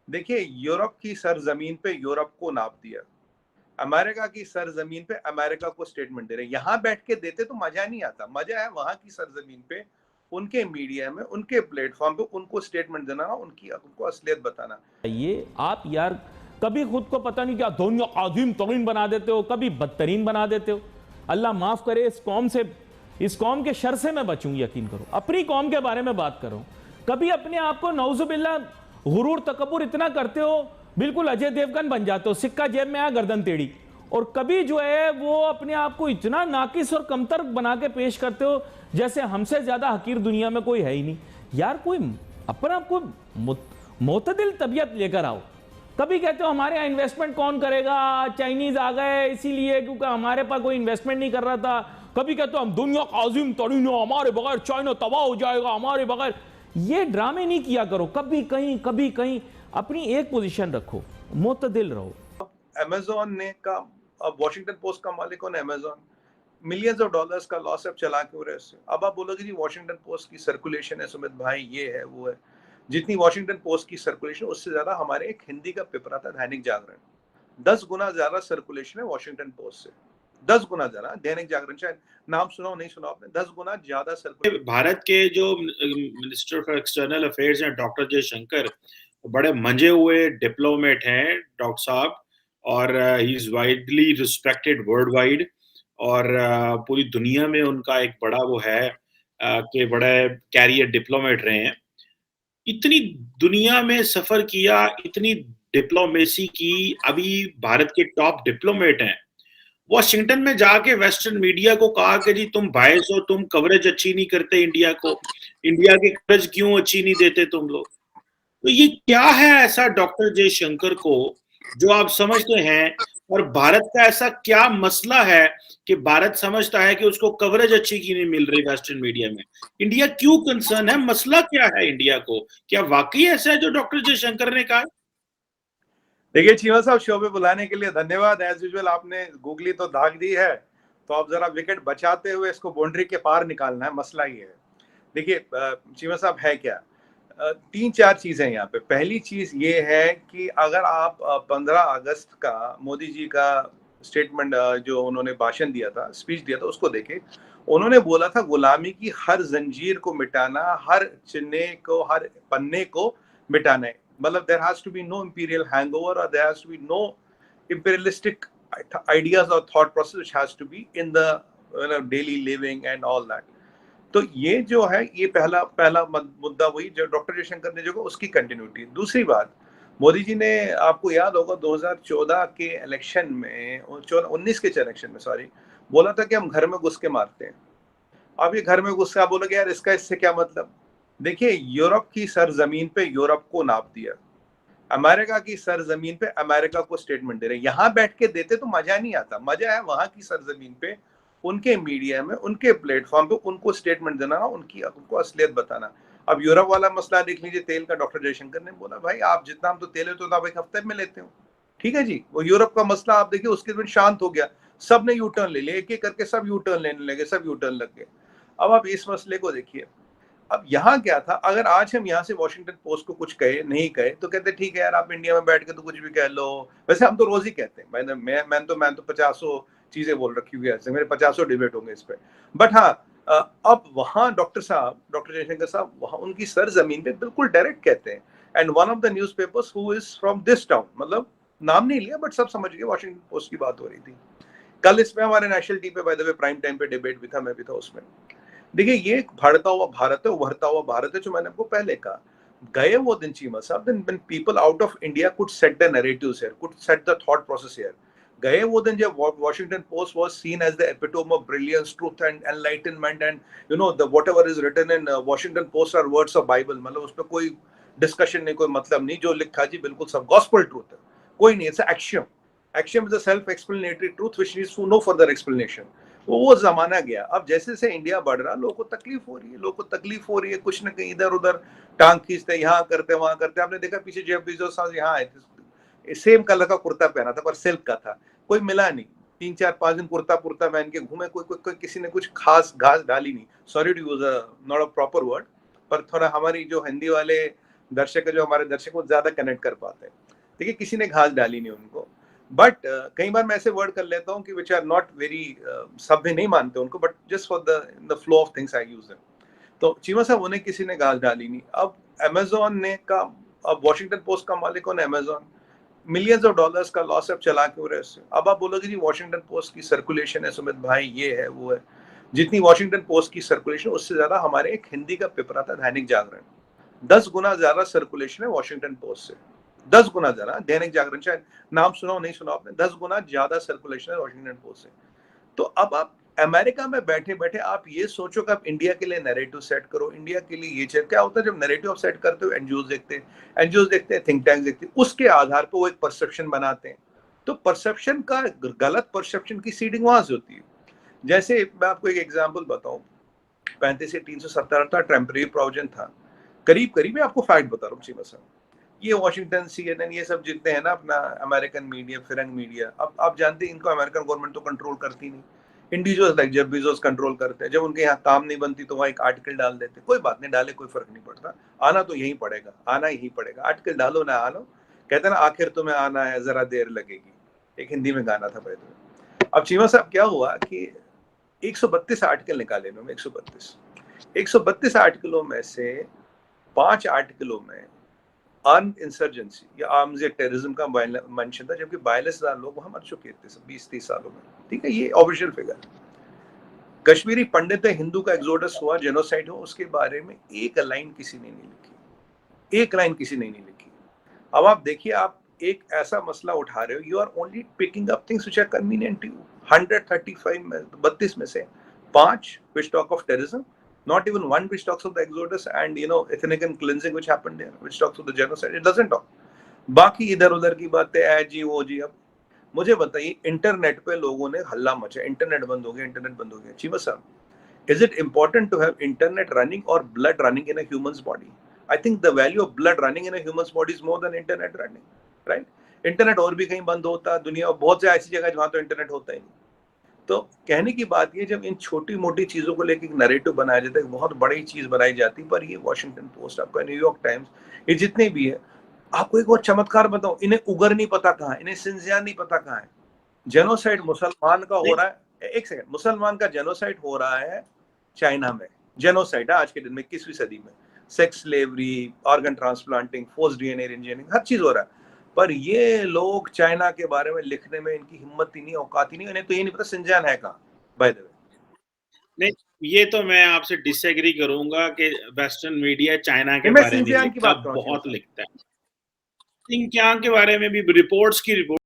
देखिए, यूरोप की सरजमीन पे यूरोप को नाप दिया, अमेरिका की सरजमीन पे अमेरिका को स्टेटमेंट दे रहे। यहाँ बैठ के देते तो मजा नहीं आता, मजा है वहां की सरजमीन पे, उनके मीडिया में, उनके प्लेटफॉर्म पे उनको स्टेटमेंट देना, उनको असलियत बताना। ये आप यार कभी खुद को पता नहीं क्या दुनिया आदिम तरीन बना देते हो, कभी बदतरीन बना देते हो। अल्लाह माफ करे, इस कौम के शर से मैं बचूं। यकीन करो, अपनी कौम के बारे में बात करो। कभी अपने आप को नौजुबिल्ला गुरूर तकब्बुर इतना करते हो, बिल्कुल अजय देवगन बन जाते हो, सिक्का जेब में आया गर्दन टेढ़ी। और कभी जो है वो अपने आप को इतना नाकिस और कमतर बना के पेश करते हो जैसे हमसे ज्यादा हकीर दुनिया में कोई है ही नहीं। यार कोई अपना आपको मोतदिल तबीयत लेकर आओ। कभी कहते हो हमारे यहाँ इन्वेस्टमेंट कौन करेगा, चाइनीज आ गए इसीलिए क्योंकि हमारे पास कोई इन्वेस्टमेंट नहीं कर रहा था। कभी कहते हो हम दुनिया का अजीम तरीन, हमारे बगैर चाइना तबाह हो जाएगा, हमारे बगैर। ये ड्रामे नहीं किया करो, कभी कहीं कभी कहीं अपनी एक पोजीशन रखो, मोतदिल रहो। अमेजोन ने का, अब वॉशिंगटन पोस्ट का मालिक कौन है? अमेजोन। मिलियंस ऑफ डॉलर्स का लॉस अब चला के हो रहा है इससे। अब आप बोलोगे जी वॉशिंगटन पोस्ट की सर्कुलेशन है सुमित भाई, ये है वो है। जितनी वॉशिंगटन पोस्ट की सर्कुलेशन, उससे ज्यादा हमारे एक हिंदी का पेपर आता है दैनिक जागरण, 10 गुना ज्यादा सर्कुलेशन है वॉशिंगटन पोस्ट से, 10 गुना ज्यादा। दैनिक जागरण शायद नाम सुना हो, नहीं सुना आपने, 10 गुना ज्यादा सर्कुलेशन। भारत के जो मिनिस्टर फॉर एक्सटर्नल अफेयर्स हैं डॉक्टर जयशंकर, बड़े मंजे हुए डिप्लोमेट हैं डॉक्टर साहब, और he is widely respected world wide, और पूरी दुनिया में उनका एक बड़ा वो है कि बड़े कैरियर डिप्लोमेट रहे हैं। इतनी दुनिया में सफर किया, इतनी डिप्लोमेसी की, अभी भारत के टॉप डिप्लोमेट हैं। वॉशिंगटन में जाके वेस्टर्न मीडिया को कहा कि जी तुम बायस हो, तुम कवरेज अच्छी नहीं करते इंडिया को, इंडिया की कवरेज क्यों अच्छी नहीं देते तुम लोग। तो ये क्या है ऐसा डॉक्टर जयशंकर को जो आप समझते हैं, और भारत का ऐसा क्या मसला है कि भारत समझता है कि उसको कवरेज अच्छी की नहीं मिल रही वेस्टर्न मीडिया में। इंडिया क्यों कंसर्न है, मसला क्या है इंडिया को? क्या वाकई ऐसा है जो डॉक्टर जयशंकर ने कहा? देखिए चीमा साहब, शो पे बुलाने के लिए धन्यवाद। एज यूजुअल आपने गूगली तो दाग दी है, तो आप जरा विकेट बचाते हुए इसको बाउंड्री के पार निकालना है, मसला ही है। देखिए चीमा साहब, है क्या, 3-4 चीजें यहाँ पे। पहली चीज ये है कि अगर आप 15 अगस्त का मोदी जी का स्टेटमेंट, जो उन्होंने भाषण दिया था, स्पीच दिया था, उसको देखे। उन्होंने बोला था गुलामी की हर जंजीर को मिटाना, हर चिन्हे को, हर पन्ने को मिटाना है। मतलब there has to be no imperial hangover, और there has to be no imperialistic ideas or thought process which has to be in the daily living and all that। तो ये जो है, ये पहला पहला मुद्दा वही जो डॉक्टर जयशंकर ने जो उसकी कंटिन्यूटी। दूसरी बात, मोदी जी ने, आपको याद होगा 2014 के इलेक्शन में, 19 के इलेक्शन में सॉरी, बोला था कि हम घर में घुस के मारते हैं। अब ये घर में घुस के आप बोलोगे यार इसका इससे क्या मतलब। देखिए, यूरोप की सरजमीन पे यूरोप को नाप दिया, अमेरिका की सरजमीन पे अमेरिका को स्टेटमेंट दे रहे। यहाँ बैठ के देते तो मजा नहीं आता, मजा है वहां की सरजमीन पे, उनके मीडिया में, उनके प्लेटफॉर्म पे उनको स्टेटमेंट देना, उनको असलियत बताना। अब यूरोप वाला मसला देख लीजिए, तेल का। डॉक्टर जयशंकर ने बोला भाई आप जितना, हम तो तेल लेते हो तो आप एक हफ्ते में लेते हो, ठीक है जी। वो यूरोप का मसला आप देखिए, उसके दिन शांत हो गया, सब ने यू टर्न ले लिया, एक एक करके सब यू टर्न लेने लगे, सब यू टर्न लग गए। अब आप इस मसले को देखिए। अब यहाँ क्या था, अगर आज हम यहाँ से वॉशिंगटन पोस्ट को कुछ कहे, नहीं कहे, तो कहते ठीक है यार, आप इंडिया में बैठ के तो कुछ भी कह लो। वैसे हम तो रोज ही कहते हैं, मैं तो 50 चीजें बोल रखी हुई है, मेरे 50 डिबेट होंगे इस पे। बट हाँ, अब वहाँ डॉक्टर जयशंकर साहब वहाँ उनकी सरजमीन पे बिल्कुल डायरेक्ट कहते हैं। And one of the news papers who is from this town, मतलब नाम नहीं लिया बट सब समझ गए वॉशिंगटन पोस्ट की बात हो रही थी। कल इसमें हमारे नेशनल टीवी पे by the way prime time पे डिबेट भी था, मैं भी था उसमें। देखिए, ये बढ़ता हुआ भारत है, उभरता हुआ भारत है, जो मैंने आपको पहले कहा। गए वो दिन चीमा साहब, then when people out of India could set the narratives here, could set the thought process here. गए वो दिन जब Washington Post was seen as the epitome of brilliance, truth and enlightenment, and you know the whatever is written in Washington Post are words of Bible. मतलब उस पर कोई discussion नहीं, कोई मतलब नहीं, जो लिखा जी बिल्कुल सब गॉस्पेल ट्रूथ है, कोई नहीं। It's axiom, axiom is a self explanatory truth which needs to no further explanation. वो जमाना गया। अब जैसे जैसे इंडिया बढ़ रहा, लोगों को तकलीफ हो रही है, लोगों को तकलीफ हो रही है, कुछ न कहीं इधर उधर टांग खींचते, यहाँ करते वहां करते। आपने देखा पीछे जेफ बेजोस साहब यहाँ आए थे, सेम कलर का कुर्ता पहना था पर सिल्क का था, कोई मिला नहीं। 3-4-5 दिन कुर्ता पहन के घूमे, कोई किसी ने कुछ खास घास डाली नहीं। Sorry to use not a proper word, पर थोड़ा हमारी जो हिंदी वाले दर्शक जो हमारे दर्शक वो ज्यादा कनेक्ट कर पाते हैं। देखिए किसी ने घास डाली नहीं उनको, बट कई बार मैं ऐसे वर्ड कर लेता हूँ कि विच आर नॉट वेरी, सभ्य नहीं मानते उनको, but just for the flow of things I use them. तो चीमा साहब उन्हें किसी ने घास डाली नहीं। अब अमेजोन ने का, अब वॉशिंगटन पोस्ट का मालिक कौन है? अमेजोन। मिलियंस ऑफ डॉलर्स का लॉस अब चला क्यों रहे उससे? अब आप बोलोगे जी वॉशिंगटन पोस्ट की सर्कुलेशन है सुमित भाई, ये है वो है। जितनी वॉशिंगटन पोस्ट की सर्कुलेशन उससे ज्यादा हमारे एक हिंदी का पेपर आता है दैनिक जागरण, 10 गुना ज्यादा सर्कुलेशन है वॉशिंगटन पोस्ट से, 10 गुना ज्यादा। दैनिक जागरण शायद नाम सुना नहीं सुना आपने, 10 गुना ज्यादा सर्कुलेशन है वॉशिंगटन पोस्ट से। तो अब आप अमेरिका में बैठे बैठे आप ये सोचो कि आप इंडिया के लिए नैरेटिव सेट करो, इंडिया के लिए ये क्या होता है जब नैरेटिव आप सेट करते हो, एनजीओज देखते हैं, थिंक टैंक देखते हैं, उसके आधार पर वो एक परसेप्शन बनाते हैं। तो परसेप्शन का, गलत परसेप्शन की सीडिंग वहां से होती है। जैसे मैं आपको एक एग्जाम्पल बताऊं, 35 से 370 था, टेम्परेरी प्रोविजन था, करीब करीब, आपको फैक्ट बता रहा हूँ चीमा साहब, ये वॉशिंगटन CNN ये सब जितने हैं ना अपना अमेरिकन मीडिया, फिरंग मीडिया, अब आप जानते हैं इनको अमेरिकन गवर्नमेंट तो कंट्रोल करती नहीं, individuals like Jeff Bezos control करते हैं। जब उनके यहाँ काम नहीं बनती तो वहाँ एक आर्टिकल डाल देते, कोई बात नहीं, डाले कोई फर्क नहीं पड़ता, आना तो यही पड़ेगा, आना ही पड़ेगा, आर्टिकल डालो ना आलो, कहते ना आखिर तुम्हें आना है जरा देर लगेगी, एक हिंदी में गाना था भाई। अब चीमा साहब क्या हुआ कि 132 आर्टिकल निकाले इन्होंने, 132 आर्टिकलों में से 5 आर्टिकलों में आर्म्ड इंसर्जेंसी या आर्म्स या टेररिज्म का मेंशन था, जबकि 42,000 लोग वहां मर चुके थे 20-30 सालों में। ठीक है, ये ऑफिशियल फिगर। कश्मीरी पंडित है, हिंदू का एक्सोडस हुआ, जेनोसाइड हुआ, उसके बारे में एक लाइन किसी ने नहीं लिखी, एक लाइन किसी ने नहीं लिखी। अब आप देखिए, आप एक ऐसा मसला उठा रहे हो, you are only picking up things which are convenient to you. 135 में 32 में से 5 which talk of terrorism, not even one which talks of the exodus and ethnic cleansing which happened there, which talks of the genocide, it doesn't talk। बाकी इधर उधर की बातें है जी वो जी। अब मुझे बताइए, इंटरनेट पे लोगों ने हल्ला मचा, इंटरनेट बंद हो गया, चीमा साहब, is it important to have internet running or blood running in a human's body? I think the value of blood running in a human's body is more than internet running, right? Internet और भी कहीं बंद होता है, दुनिया बहुत से ऐसी जगह जहां तो इंटरनेट होता ही नहीं। तो कहने की बात ये, जब इन छोटी मोटी चीजों को लेकर एक नैरेटिव बनाया जाता है, बहुत बड़ी चीज बनाई जाती है, पर ये वॉशिंगटन पोस्ट, आपका न्यूयॉर्क टाइम्स, ये जितने भी है, आपको एक और चमत्कार बताऊं, इन्हें उगर नहीं पता कहाँ है, इन्हें सिंजियान नहीं पता कहाँ है। जेनोसाइड मुसलमान का हो रहा है, एक सेकंड, मुसलमान का जेनोसाइड हो रहा है चाइना में, जेनोसाइड आज के दिन में 21वीं सदी में, sex slavery, organ transplanting, force DNA engineering, हर चीज हो रहा है। पर ये लोग चाइना के बारे में लिखने में इनकी हिम्मत ही नहीं, औकात ही नहीं, इन्हें तो ये नहीं पता सिंजान है कहाँ, बाय द वे। नहीं, ये तो मैं आपसे डिसएग्री करूंगा कि वेस्टर्न मीडिया चाइना के बारे में लिखता, बहुत लिखता है। सिंजियांग के बारे में भी रिपोर्ट्स की रिपोर्ट